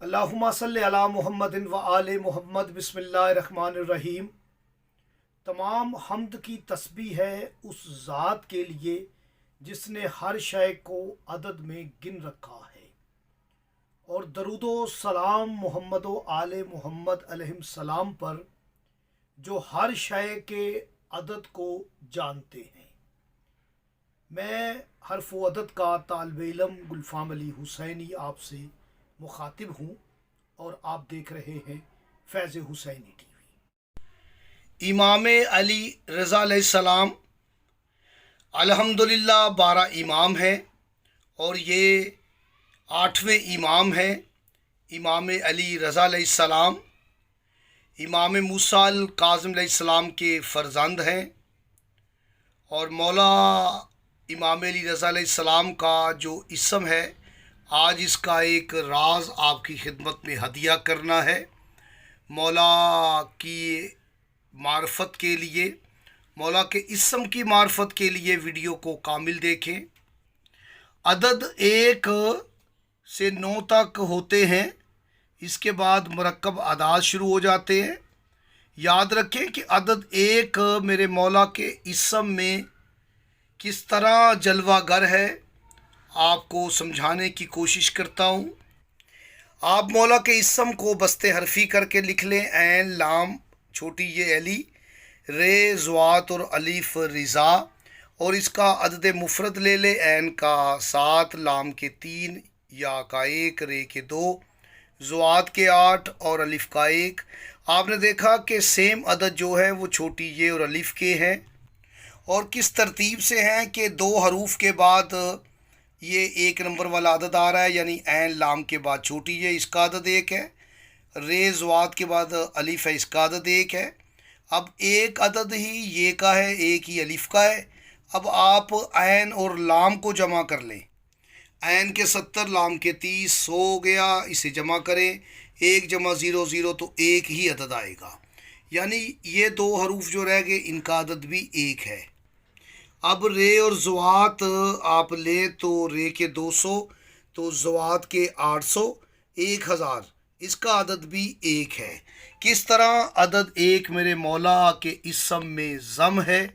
اللہم صلی علی محمد و آل محمد بسم اللہ الرحمن الرحیم۔ تمام حمد کی تسبیح ہے اس ذات کے لیے جس نے ہر شے کو عدد میں گن رکھا ہے، اور درود و سلام محمد و آل محمد علیہ السلام پر جو ہر شے کے عدد کو جانتے ہیں۔ میں حرف و عدد کا طالب علم گلفام علی حسینی آپ سے مخاطب ہوں، اور آپ دیکھ رہے ہیں فیض حسینی ٹی وی۔ امام علی رضا علیہ السلام الحمدللہ 12 امام ہیں، اور یہ 8ویں امام ہیں۔ امام علی رضا علیہ السلام امام موسیٰ الکاظم علیہ السلام کے فرزند ہیں، اور مولا امام علی رضا علیہ السلام کا جو اسم ہے، آج اس کا ایک راز آپ کی خدمت میں ہدیہ کرنا ہے۔ مولا کی معرفت کے لیے، مولا کے اسم کی معرفت کے لیے ویڈیو کو کامل دیکھیں۔ عدد 1 سے 9 تک ہوتے ہیں، اس کے بعد مرکب اعداد شروع ہو جاتے ہیں۔ یاد رکھیں کہ عدد 1 میرے مولا کے اسم میں کس طرح جلوہ گر ہے، آپ کو سمجھانے کی کوشش کرتا ہوں۔ آپ مولا کے اسم کو بستے حرفی کر کے لکھ لیں۔ عین، لام، چھوٹی یہ علی، رے، ضاد اور الف رضا، اور اس کا عدد مفرد لے لیں۔ عین کا 7، لام کے 3، یا کا 1، رے کے 2، ضاد کے 8 اور الف کا 1۔ آپ نے دیکھا کہ سیم عدد جو ہے وہ چھوٹی یہ اور الف کے ہیں، اور کس ترتیب سے ہیں کہ 2 حروف کے بعد یہ 1 نمبر والا عدد آ رہا ہے، یعنی عین لام کے بعد چھوٹی یہ، اس کا عدد 1 ہے۔ رے ضاد کے بعد الف ہے، اس کا عدد 1 ہے۔ اب ایک عدد ہی یہ کا ہے، ایک ہی الف کا ہے۔ اب آپ عین اور لام کو جمع کر لیں۔ عین کے 70، لام کے 30 ہو گیا، اسے جمع کریں۔ 1 جمع 0 0، تو ایک ہی عدد آئے گا، یعنی یہ 2 حروف جو رہ گئے ان کا عدد بھی 1 ہے۔ اب رے اور ضاد آپ لیں تو رے کے 200، تو ضاد کے 800، 1000، اس کا عدد بھی 1 ہے۔ کس طرح عدد 1 میرے مولا کے اسم میں ضم ہے،